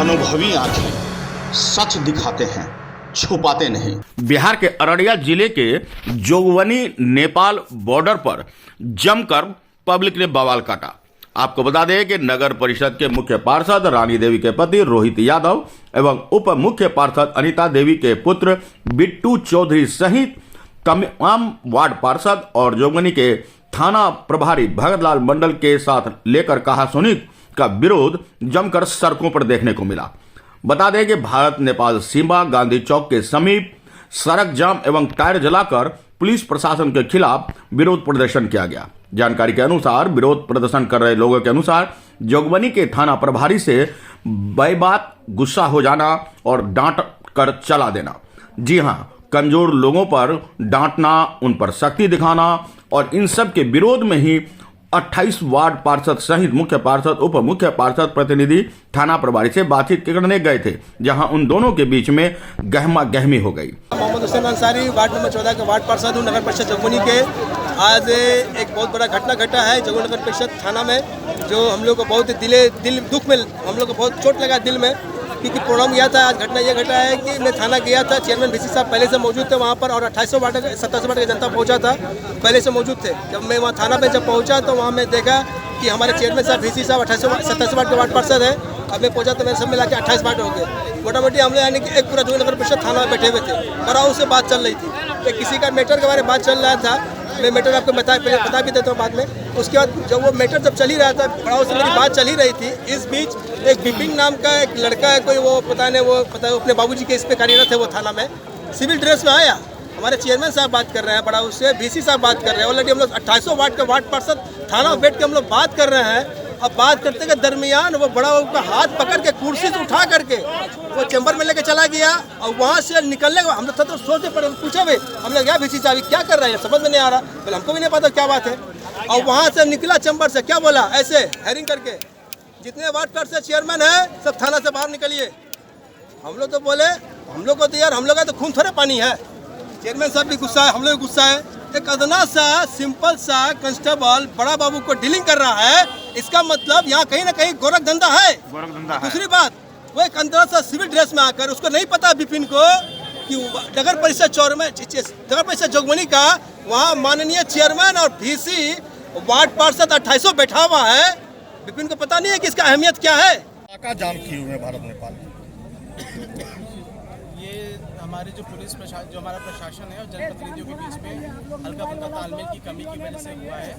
अनुभवी आंखें सच दिखाते हैं, छुपाते नहीं। बिहार के अररिया जिले के जोगबनी नेपाल बॉर्डर पर जमकर पब्लिक ने बवाल काटा। आपको बता दें कि नगर परिषद के मुख्य पार्षद रानी देवी के पति रोहित यादव एवं उप मुख्य पार्षद अनीता देवी के पुत्र बिट्टू चौधरी सहित तमाम वार्ड पार्षद और जोगबनी के थाना प्रभारी भगतलाल मंडल के साथ लेकर कहासुनी का विरोध जमकर सड़कों पर देखने को मिला। बता दें कि भारत नेपाल सीमा गांधी चौक के समीप सड़क जाम एवं टायर जलाकर पुलिस प्रशासन के खिलाफ विरोध प्रदर्शन किया गया। जानकारी के अनुसार विरोध प्रदर्शन कर रहे लोगों के अनुसार जोगबनी के थाना प्रभारी से बेबात गुस्सा हो जाना और डांट कर चला देना। जी हां, कमजोर लोगों पर डांटना, उन पर शक्ति दिखाना और इन सब के विरोध में ही 28 वार्ड पार्षद सहित मुख्य पार्षद उप मुख्य पार्षद प्रतिनिधि थाना प्रभारी से बातचीत करने गए थे, जहां उन दोनों के बीच में गहमा गहमी हो गई। मोहम्मद हुसैन अंसारी वार्ड नंबर 14 के वार्ड पार्षद हूँ, नगर परिषद जोगबनी के। आज एक बहुत बड़ा घटना घटा है जोगबनी नगर परिषद थाना में, जो हम लोग को बहुत दिल दुख में हम लोग को बहुत चोट लगा दिल में, क्योंकि प्रोग्राम गया था। आज घटना यह घटा है कि मैं थाना गया था, चेयरमैन वीसी साहब पहले से मौजूद थे वहाँ पर और 2800 वार्ड 2700 वार्ड का जनता पहुँचा था, पहले से मौजूद थे। जब मैं वहाँ थाना पे जब पहुँचा तो वहाँ मैं देखा कि हमारे चेयरमैन साहब वीसी साहब 2700 वार्ड के वार्ड पार्षद है। अब मैं पहुँचा तो मेरे सब मिला के 28 वार्ड हो गए। मोटा मोटी हम लोग यानी कि एक पूरा जोगबनी नगर परिषद थाना में बैठे हुए थे, बड़ा से बात चल रही थी। किसी का मैटर के बारे में बात चल रहा था, मैं मैटर आपको बता भी देता हूँ बाद में। उसके बाद जब वो मैटर जब चल ही रहा था, बड़ा से मेरी बात चल ही रही थी। इस बीच एक बिपिन नाम का एक लड़का है, कोई वो पता नहीं, वो अपने बाबूजी के इस पे कार्यरत है वो थाना में, सिविल ड्रेस में आया। हमारे चेयरमैन साहब बात कर रहे हैं, बड़ा उससे वीसी साहब बात कर रहे हैं। ऑलरेडी हम लोग 2800 वार्ड के वार्ड पार्षद थाना में बैठ के हम लोग बात कर रहे हैं। अब बात करते के दरमियान वो बड़ा का हाथ पकड़ के कुर्सी से उठा करके वो चैम्बर में लेके चला गया और वहाँ से निकलने के हम लोग तो सोचते पड़े, पूछा भाई हम लोग क्या वीसी साहब क्या कर रहे हैं, समझ में नहीं आ रहा। पहले हमको भी नहीं पता क्या बात है। और वहाँ से निकला चैम्बर से, क्या बोला ऐसे हेरिंग करके, जितने वार्ड पार्षद चेयरमैन है सब थाना से बाहर निकलिए। हम लोग तो बोले हम लोग को तो यार हम लोग का तो खून थोड़े पानी है। चेयरमैन साहब भी गुस्सा है, हम लोग भी गुस्सा है। एक अदना सा सिंपल सा कांस्टेबल बड़ा बाबू को डीलिंग कर रहा है, इसका मतलब यहाँ कहीं ना कहीं गोरख धंधा है। दूसरी बात, वो एक अंदर सा सिविल ड्रेस में आकर उसको नहीं पता बिपिन को कि नगर परिषद जोगबनी का वहाँ माननीय चेयरमैन और वीसी वार्ड पार्षद 2800 बैठा हुआ है। बिपिन को पता नहीं है कि इसका अहमियत क्या है। जाम किए हुए भारत नेपाल हमारे जो पुलिस प्रशासन, जो हमारा प्रशासन है और जनप्रतिनिधियों के बीच में हल्का फुल्का तालमेल की कमी की वजह से हुआ है।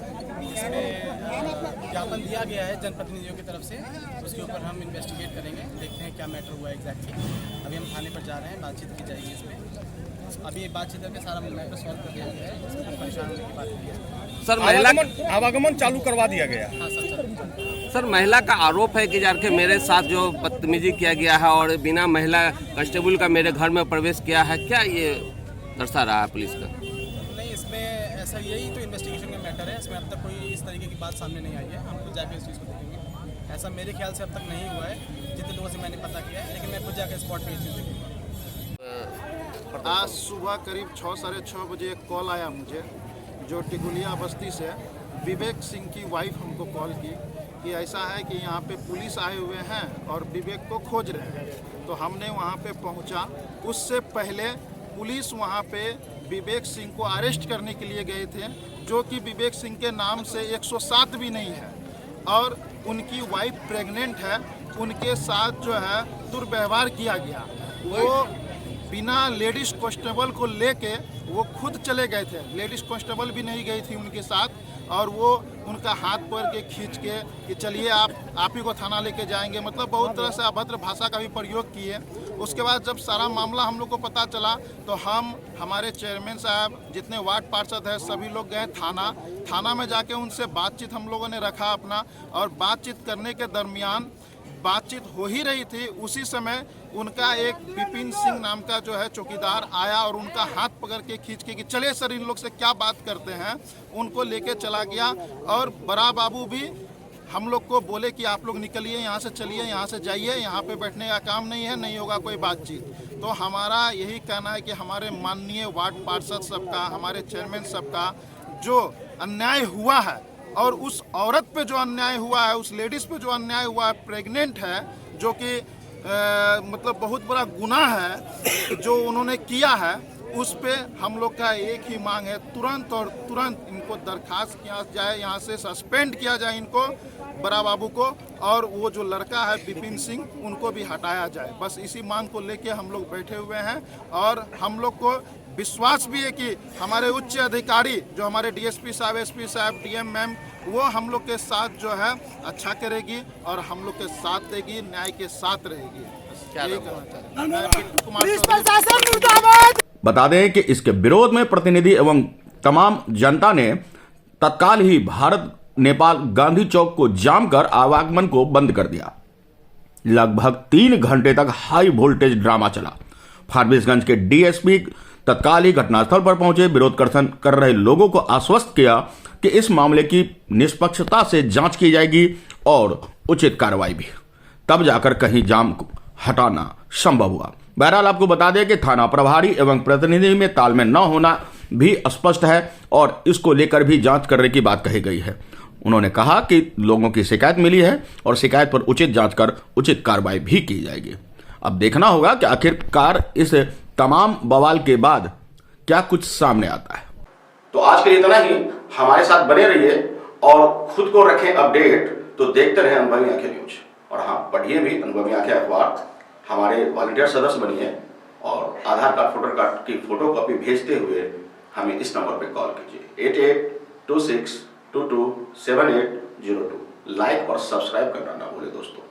इसमें ज्ञापन दिया गया है जनप्रतिनिधियों की तरफ से, उसके ऊपर हम इन्वेस्टिगेट करेंगे, देखते हैं क्या मैटर हुआ एग्जैक्टली। अभी हम थाने पर जा रहे हैं, बातचीत की जाएगी इसमें। अभी बातचीत करके सारा मैटर सॉल्व कर दिया गया है, इसमें परेशान होने की बात नहीं है। सर, आवागमन चालू करवा दिया गया। हाँ सर, महिला का आरोप है कि जाके मेरे साथ जो बदतमीजी किया गया है और बिना महिला कांस्टेबल का मेरे घर में प्रवेश किया है, क्या ये दर्शा रहा है पुलिस का? नहीं, इसमें ऐसा यही तो इन्वेस्टिगेशन का मैटर है। इसमें अब तक कोई इस तरीके की बात सामने नहीं आई है। हम खुद जाके इस चीज़ को देखेंगे। ऐसा मेरे ख्याल से अब तक नहीं हुआ है, जितने लोगों से मैंने पता किया है, लेकिन मैं खुद जाकर स्पॉट पर इस चीज़ देखूँगा। आज सुबह करीब 6 साढ़े 6 बजे एक कॉल आया मुझे, जो टिकुलिया बस्ती से विवेक सिंह की वाइफ हमको कॉल की कि ऐसा है कि यहाँ पे पुलिस आए हुए हैं और विवेक को खोज रहे हैं। तो हमने वहाँ पे पहुँचा। उससे पहले पुलिस वहाँ पे विवेक सिंह को अरेस्ट करने के लिए गए थे, जो कि विवेक सिंह के नाम से 107 भी नहीं है और उनकी वाइफ प्रेग्नेंट है। उनके साथ जो है दुर्व्यवहार किया गया। वो बिना लेडीज कांस्टेबल को लेके वो खुद चले गए थे, लेडीज कांस्टेबल भी नहीं गई थी उनके साथ। और वो उनका हाथ पकड़ के खींच के कि चलिए आप ही को थाना लेके जाएंगे, मतलब बहुत तरह से अभद्र भाषा का भी प्रयोग किए। उसके बाद जब सारा मामला हम लोग को पता चला तो हमारे चेयरमैन साहब, जितने वार्ड पार्षद हैं, सभी लोग गए थाना में जाके उनसे बातचीत हम लोगों ने रखा अपना। और बातचीत करने के दरमियान बातचीत हो ही रही थी, उसी समय उनका एक विपिन सिंह नाम का जो है चौकीदार आया और उनका हाथ पकड़ के खींच के कि चलिए सर इन लोग से क्या बात करते हैं, उनको लेके चला गया। और बड़ा बाबू भी हम लोग को बोले कि आप लोग निकलिए यहाँ से, चलिए यहाँ से जाइए, यहाँ पे बैठने का काम नहीं है, नहीं होगा कोई बातचीत। तो हमारा यही कहना है कि हमारे माननीय वार्ड पार्षद सबका, हमारे चेयरमैन सबका जो अन्याय हुआ है और उस औरत पे जो अन्याय हुआ है, उस लेडीज़ पे जो अन्याय हुआ है, प्रेग्नेंट है, जो कि मतलब बहुत बड़ा गुनाह है जो उन्होंने किया है। उस पे हम लोग का एक ही मांग है, तुरंत इनको दरखास्त किया जाए, यहाँ से सस्पेंड किया जाए इनको, बड़ा बाबू को, और वो जो लड़का है विपिन सिंह उनको भी हटाया जाए। बस इसी मांग को लेके हम लोग बैठे हुए हैं और हम लोग को विश्वास भी है कि हमारे उच्च अधिकारी जो हमारे डीएसपी साहब, एसपी साहब, डीएम मैम, वो हम लोग के साथ जो है अच्छा करेगी और हम लोग के साथ देगी, न्याय के साथ रहेगी। यही कहना चाहते हैं। मैं पिंटू कुमार बता दें कि इसके विरोध में प्रतिनिधि एवं तमाम जनता ने तत्काल ही भारत नेपाल गांधी चौक को जाम कर आवागमन को बंद कर दिया। लगभग 3 घंटे तक हाई वोल्टेज ड्रामा चला। फारबिसगंज के डीएसपी तत्काल ही घटनास्थल पर पहुंचे, विरोध कर रहे लोगों को आश्वस्त किया कि इस मामले की निष्पक्षता से जांच की जाएगी और उचित कार्रवाई भी, तब जाकर कहीं जाम हटाना संभव हुआ। बहरहाल आपको बता दें कि थाना प्रभारी एवं प्रतिनिधि में तालमेल न होना भी स्पष्ट है और इसको लेकर भी जांच करने की बात कही गई है। उन्होंने कहा कि लोगों की शिकायत मिली है और शिकायत पर उचित जांच कर उचित कार्रवाई भी की जाएगी। अब देखना होगा कि आखिरकार इस तमाम बवाल के बाद क्या कुछ सामने आता है। तो आज के लिए इतना ही। हमारे साथ बने रहिए और खुद को रखें अपडेट। तो देखते रहें अनुभवी आंखें न्यूज, और हाँ, पढ़िए भी अनुभवी आंखें अखबार। हमारे वॉलंटियर सदस्य बनिए और आधार कार्ड, वोटर कार्ड की फोटो कॉपी भेजते हुए हमें इस नंबर पर कॉल कीजिए 8826227802। लाइक और सब्सक्राइब करना ना भूलें दोस्तों।